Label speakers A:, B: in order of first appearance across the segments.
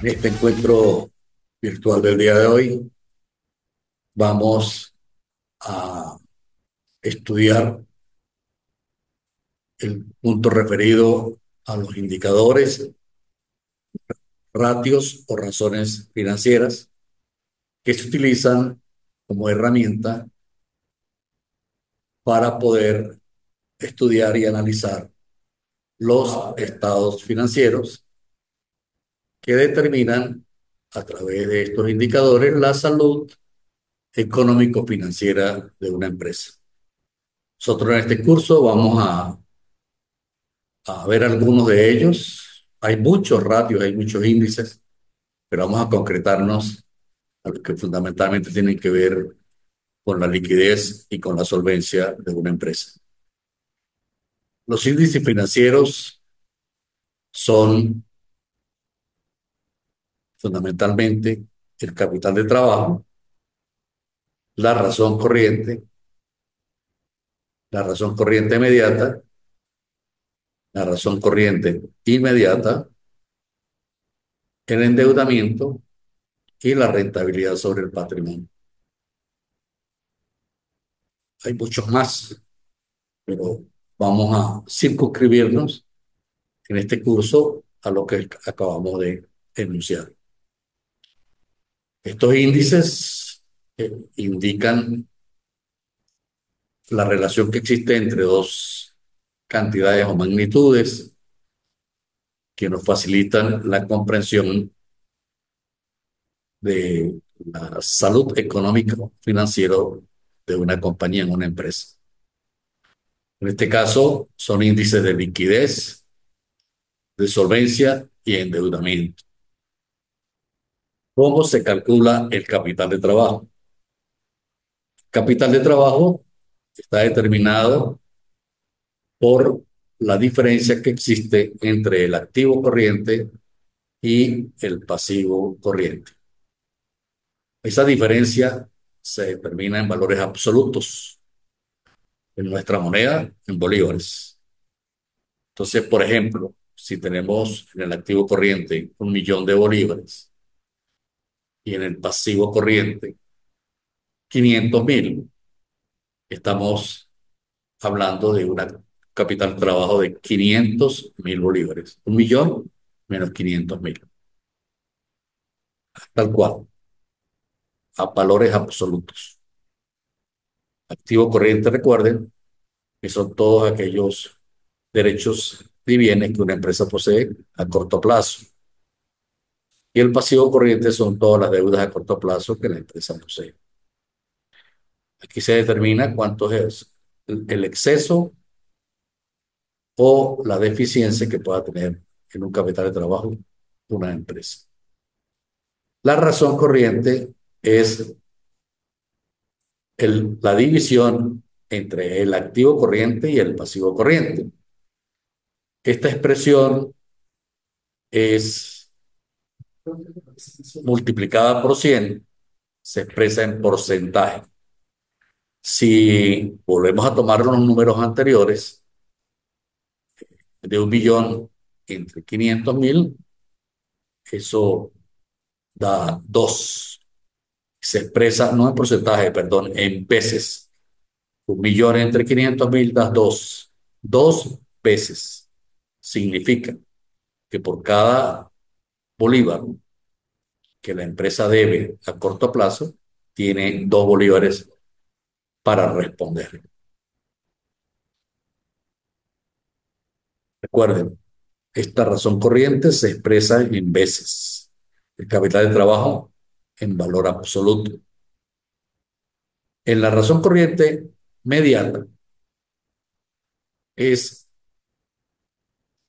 A: En este encuentro virtual del día de hoy vamos a estudiar el punto referido a los indicadores, ratios o razones financieras que se utilizan como herramienta para poder estudiar y analizar los estados financieros que determinan a través de estos indicadores la salud económico-financiera de una empresa. Nosotros en este curso vamos a ver algunos de ellos. Hay muchos ratios, hay muchos índices, pero vamos a concretarnos a los que fundamentalmente tienen que ver con la liquidez y con la solvencia de una empresa. Los índices financieros son fundamentalmente el capital de trabajo, la razón corriente, la razón corriente inmediata, la razón corriente inmediata, el endeudamiento y la rentabilidad sobre el patrimonio. Hay muchos más, pero vamos a circunscribirnos en este curso a lo que acabamos de enunciar. Estos índices indican la relación que existe entre dos cantidades o magnitudes que nos facilitan la comprensión de la salud económica financiera de una compañía en una empresa. En este caso, son índices de liquidez, de solvencia y endeudamiento. ¿Cómo se calcula el capital de trabajo? Capital de trabajo está determinado por la diferencia que existe entre el activo corriente y el pasivo corriente. Esa diferencia se determina en valores absolutos en nuestra moneda, en bolívares. Entonces, por ejemplo, si tenemos en el activo corriente 1 millón de bolívares y en el pasivo corriente 500.000, estamos hablando de una capital de trabajo de 500.000 bolívares. 1 millón menos 500.000. Tal cual, a valores absolutos. Activo corriente, recuerden, que son todos aquellos derechos y bienes que una empresa posee a corto plazo. Y el pasivo corriente son todas las deudas a corto plazo que la empresa posee. Aquí se determina cuánto es el exceso o la deficiencia que pueda tener en un capital de trabajo una empresa. La razón corriente es la división entre el activo corriente y el pasivo corriente. Esta expresión es multiplicada por 100, se expresa en porcentaje. Si volvemos a tomar los números anteriores, de 1 millón entre 500.000, eso da 2. Se expresa no en porcentaje, perdón, en veces. 1 millón entre 500.000 da 2. 2 veces. Significa que por cada bolívar que la empresa debe a corto plazo, tiene 2 bolívares para responder. Recuerden, esta razón corriente se expresa en veces. El capital de trabajo en valor absoluto. En la razón corriente mediana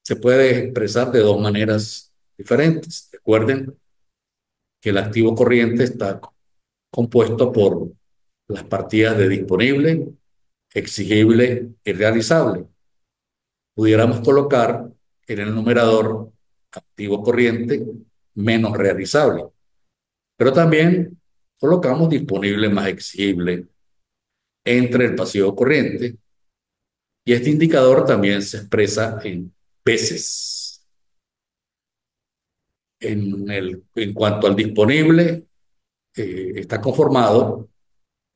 A: se puede expresar de dos maneras diferentes. Recuerden que el activo corriente está compuesto por las partidas de disponible, exigible y realizable. Pudiéramos colocar en el numerador activo corriente menos realizable, pero también colocamos disponible más exigible entre el pasivo corriente, y este indicador también se expresa en veces. En cuanto al disponible, está conformado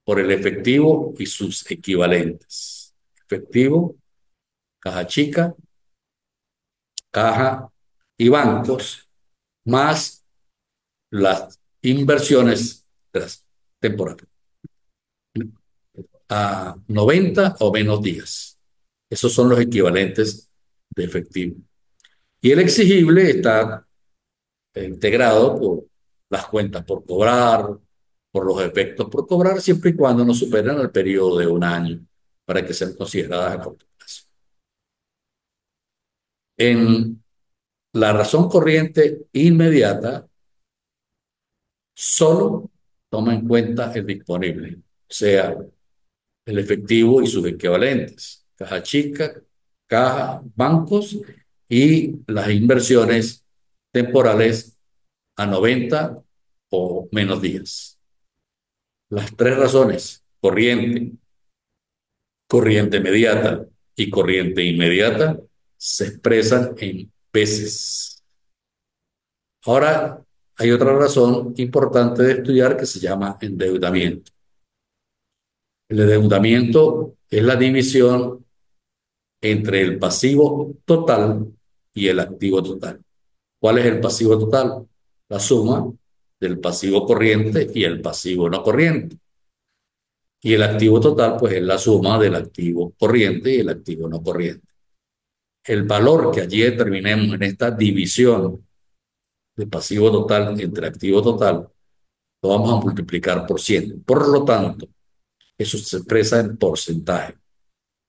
A: por el efectivo y sus equivalentes. Efectivo, caja chica, caja y bancos, más las inversiones temporales a 90 o menos días. Esos son los equivalentes de efectivo. Y el exigible está integrado por las cuentas por cobrar, por los efectos por cobrar, siempre y cuando no superen el periodo de un año para que sean consideradas a corto plazo. En la razón corriente inmediata, solo toma en cuenta el disponible, o sea, el efectivo y sus equivalentes, caja chica, caja, bancos y las inversiones temporales a 90 o menos días. Las tres razones, corriente, corriente inmediata y corriente inmediata, se expresan en veces. Ahora, hay otra razón importante de estudiar que se llama endeudamiento. El endeudamiento es la división entre el pasivo total y el activo total. ¿Cuál es el pasivo total? La suma del pasivo corriente y el pasivo no corriente. Y el activo total, pues, es la suma del activo corriente y el activo no corriente. El valor que allí determinemos en esta división de pasivo total entre activo total, lo vamos a multiplicar por 100. Por lo tanto, eso se expresa en porcentaje.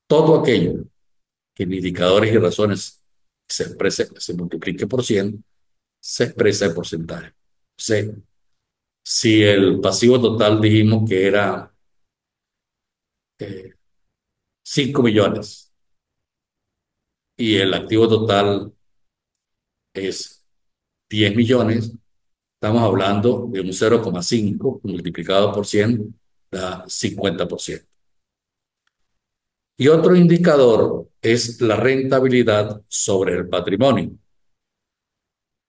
A: Todo aquello que en indicadores y razones se exprese, se multiplique por 100, se expresa en porcentaje. O sea, si el pasivo total dijimos que era eh, 5 millones y el activo total es 10 millones, estamos hablando de un 0,5 multiplicado por 100 da 50%. Y otro indicador es la rentabilidad sobre el patrimonio.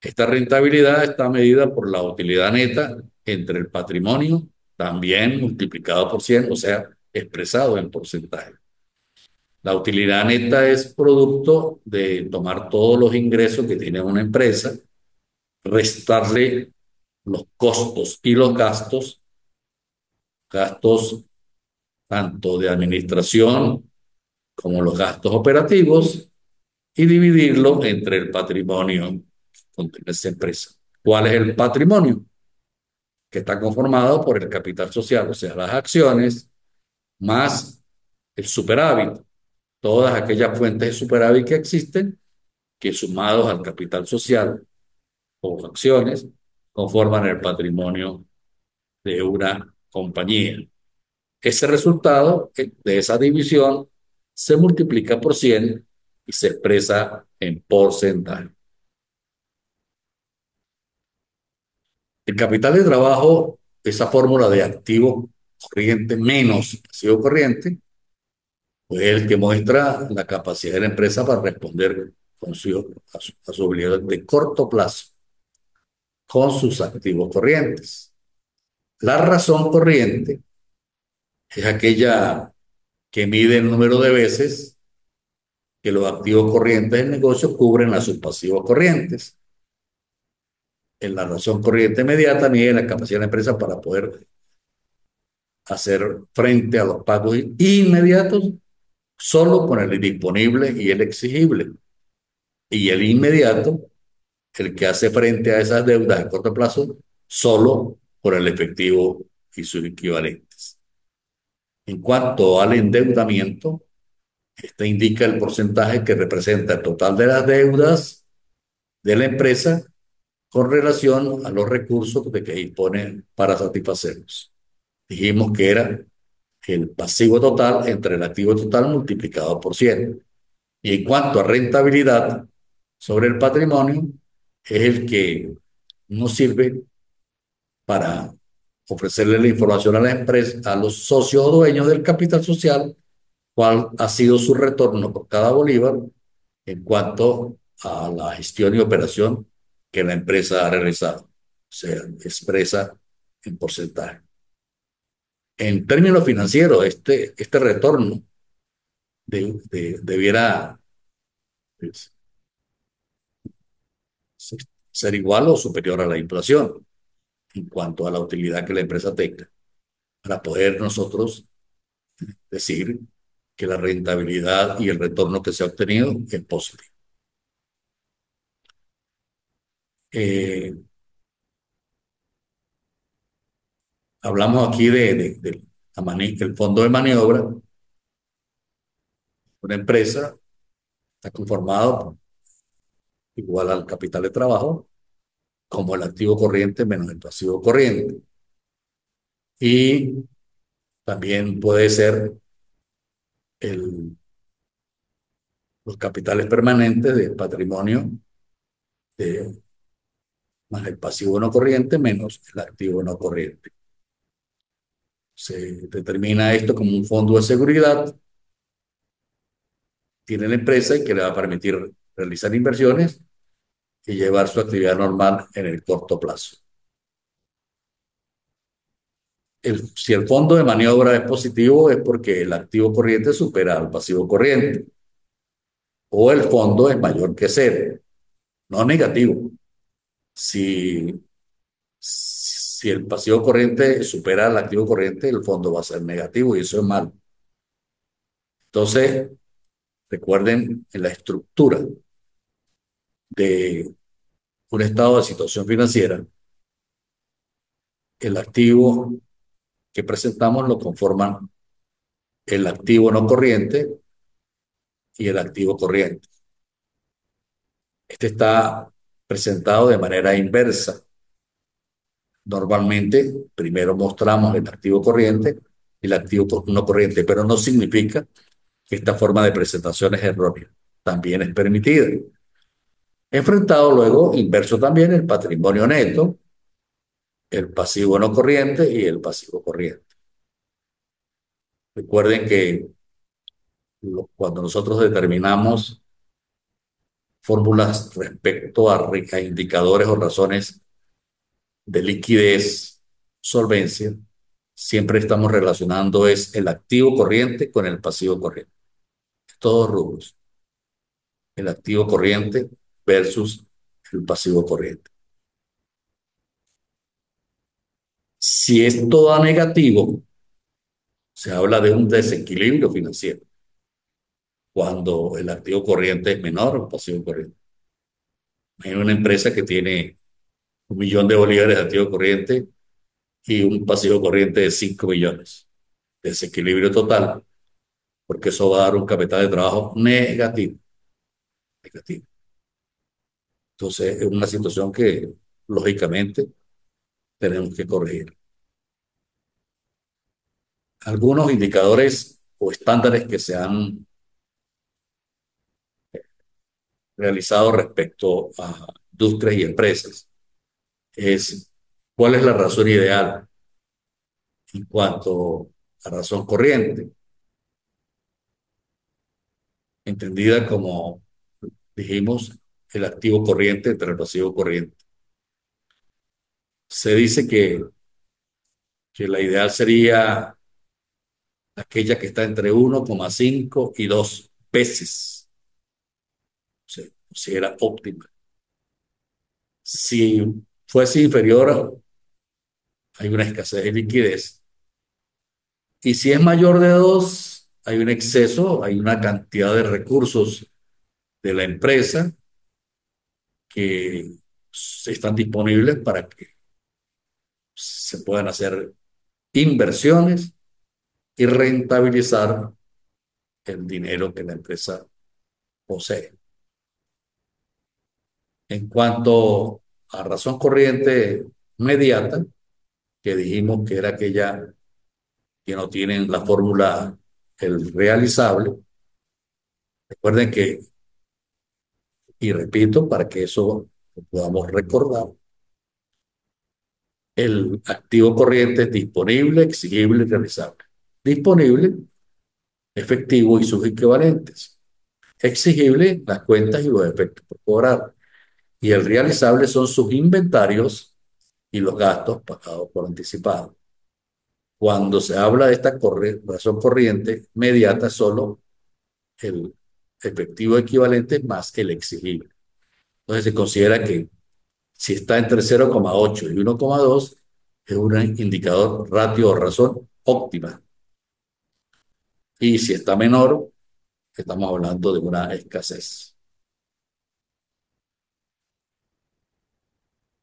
A: Esta rentabilidad está medida por la utilidad neta entre el patrimonio, también multiplicado por 100, o sea, expresado en porcentaje. La utilidad neta es producto de tomar todos los ingresos que tiene una empresa, restarle los costos y los gastos, gastos tanto de administración como los gastos operativos, y dividirlo entre el patrimonio con esa empresa. ¿Cuál es el patrimonio? Que está conformado por el capital social, o sea, las acciones, más el superávit, todas aquellas fuentes de superávit que existen, que sumados al capital social o acciones, conforman el patrimonio de una compañía. Ese resultado de esa división se multiplica por 100 y se expresa en porcentaje. El capital de trabajo, esa fórmula de activo corriente menos pasivo corriente, pues es el que muestra la capacidad de la empresa para responder a su obligación de corto plazo con sus activos corrientes. La razón corriente es aquella que mide el número de veces que los activos corrientes del negocio cubren a sus pasivos corrientes. En la razón corriente inmediata mide la capacidad de la empresa para poder hacer frente a los pagos inmediatos solo con el disponible y el exigible. Y el inmediato, el que hace frente a esas deudas a corto plazo, solo por el efectivo y sus equivalentes. En cuanto al endeudamiento, este indica el porcentaje que representa el total de las deudas de la empresa con relación a los recursos de que dispone para satisfacerlos. Dijimos que era el pasivo total entre el activo total multiplicado por 100. Y en cuanto a rentabilidad sobre el patrimonio, es el que nos sirve para ofrecerle la información a la empresa, a los socios o dueños del capital social, cuál ha sido su retorno por cada bolívar en cuanto a la gestión y operación que la empresa ha realizado. Se expresa en porcentaje. En términos financieros, este retorno debiera pues, ser igual o superior a la inflación en cuanto a la utilidad que la empresa tenga, para poder nosotros decir que la rentabilidad y el retorno que se ha obtenido es positivo. Eh, Hablamos aquí del fondo de maniobra. Una empresa está conformado igual al capital de trabajo como el activo corriente menos el pasivo corriente. Y también puede ser el, los capitales permanentes del patrimonio de, más el pasivo no corriente menos el activo no corriente. Se determina esto como un fondo de seguridad, tiene la empresa y que le va a permitir realizar inversiones y llevar su actividad normal en el corto plazo. Si el fondo de maniobra es positivo es porque el activo corriente supera al pasivo corriente o el fondo es mayor que cero, no negativo. Si, si el pasivo corriente supera al activo corriente, el fondo va a ser negativo y eso es malo. Entonces, recuerden en la estructura de un estado de situación financiera, el activo que presentamos lo conforman el activo no corriente y el activo corriente. Este está presentado de manera inversa. Normalmente, primero mostramos el activo corriente y el activo no corriente, pero no significa que esta forma de presentación es errónea. También es permitida. Enfrentado luego, inverso también, el patrimonio neto, el pasivo no corriente y el pasivo corriente. Recuerden que cuando nosotros determinamos fórmulas respecto a indicadores o razones de liquidez, solvencia, siempre estamos relacionando es el activo corriente con el pasivo corriente. Todos rubros. El activo corriente versus el pasivo corriente. Si es todo negativo, se habla de un desequilibrio financiero. Cuando el activo corriente es menor al pasivo corriente. Hay una empresa que tiene 1 millón de bolívares de activo corriente y un pasivo corriente de 5 millones. Desequilibrio total, porque eso va a dar un capital de trabajo negativo. Negativo. Entonces, es una situación que, lógicamente, tenemos que corregir. Algunos indicadores o estándares que se han realizado respecto a industrias y empresas es cuál es la razón ideal en cuanto a razón corriente, entendida como, dijimos, el activo corriente entre el pasivo corriente. Se dice que la ideal sería aquella que está entre 1,5 y 2 veces. Se considera óptima. Si fuese inferior, hay una escasez de liquidez. Y si es mayor de 2, hay un exceso, hay una cantidad de recursos de la empresa que están disponibles para que se puedan hacer inversiones y rentabilizar el dinero que la empresa posee. En cuanto a razón corriente inmediata, que dijimos que era aquella que no tienen la fórmula el realizable, recuerden que, y repito, para que eso lo podamos recordar, el activo corriente es disponible, exigible y realizable. Disponible, efectivo y sus equivalentes. Exigible, las cuentas y los efectos por cobrar. y el realizable son sus inventarios y los gastos pagados por anticipado. Cuando se habla de esta razón corriente inmediata, solo el efectivo equivalente más el exigible. Entonces se considera que si está entre 0,8 y 1,2 es un indicador ratio o razón óptima. Y si está menor, estamos hablando de una escasez.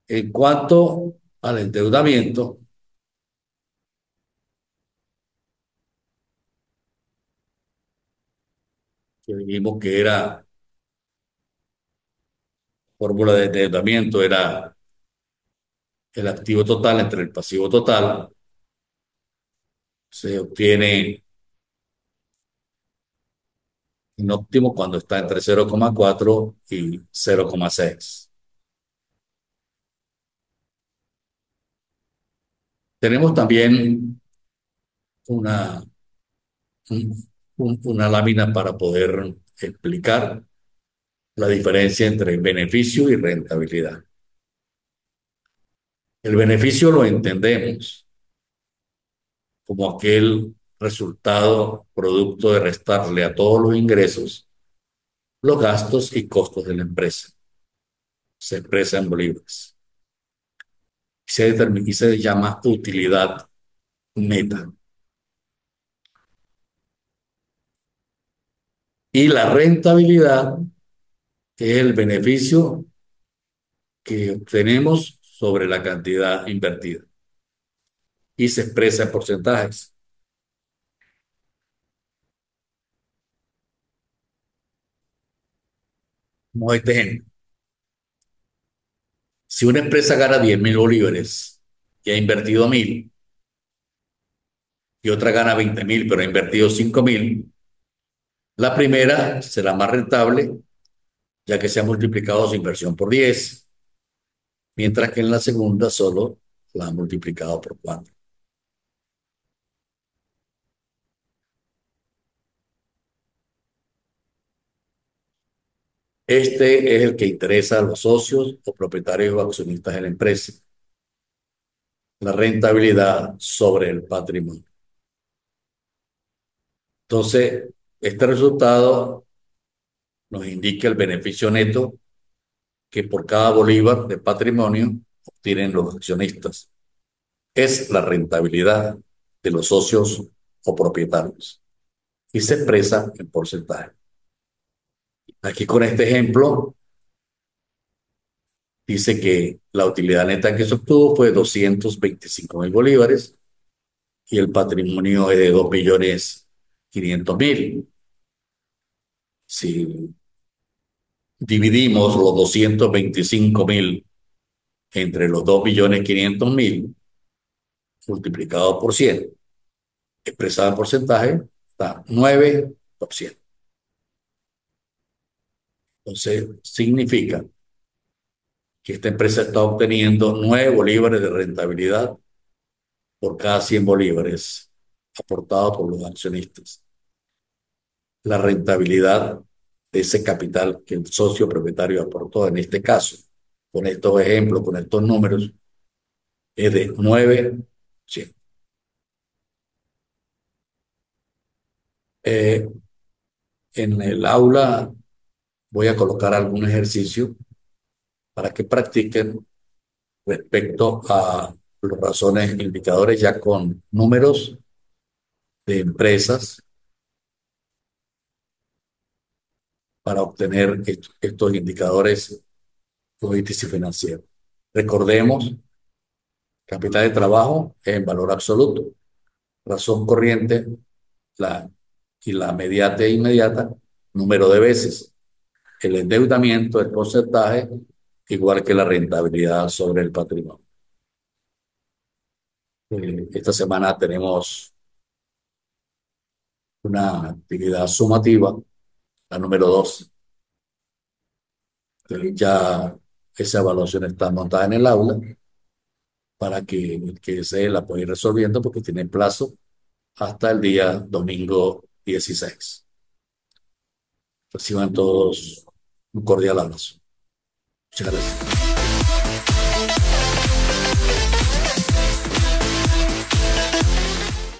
A: En cuanto al endeudamiento, que dijimos que era fórmula de endeudamiento, era el activo total entre el pasivo total, se obtiene en óptimo cuando está entre 0,4 y 0,6. Tenemos también una, una lámina para poder explicar la diferencia entre beneficio y rentabilidad. El beneficio lo entendemos como aquel resultado producto de restarle a todos los ingresos los gastos y costos de la empresa. Se expresa en bolívares. Y se llama utilidad neta. Y la rentabilidad es el beneficio que obtenemos sobre la cantidad invertida y se expresa en porcentajes. Como este ejemplo, si una empresa gana 10.000 bolívares y ha invertido 1.000 y otra gana 20.000 pero ha invertido 5.000, la primera será más rentable ya que se ha multiplicado su inversión por 10, mientras que en la segunda solo la ha multiplicado por 4. Este es el que interesa a los socios o propietarios o accionistas de la empresa, la rentabilidad sobre el patrimonio. Entonces, este resultado nos indica el beneficio neto que por cada bolívar de patrimonio obtienen los accionistas. Es la rentabilidad de los socios o propietarios y se expresa en porcentaje. Aquí con este ejemplo dice que la utilidad neta que se obtuvo fue 225.000 bolívares y el patrimonio es de 2.500.000. Si dividimos los 225.000 entre los 2.500.000 multiplicado por 100, expresado en porcentaje, está 9%. Entonces, significa que esta empresa está obteniendo 9 bolívares de rentabilidad por cada 100 bolívares aportados por los accionistas. La rentabilidad de ese capital que el socio propietario aportó, en este caso, con estos ejemplos, con estos números, es de 9%. Eh, en el aula voy a colocar algún ejercicio para que practiquen respecto a las razones, indicadores ya con números de empresas para obtener estos indicadores crediticios financieros. Recordemos, capital de trabajo es en valor absoluto, razón corriente la, y la mediata e inmediata, número de veces. El endeudamiento, el porcentaje, igual que la rentabilidad sobre el patrimonio. Esta semana tenemos una actividad sumativa, la número 2. Ya esa evaluación está montada en el aula para que el que desee la pueda ir resolviendo porque tiene plazo hasta el día domingo 16. Reciban todos un cordial abrazo. Muchas gracias.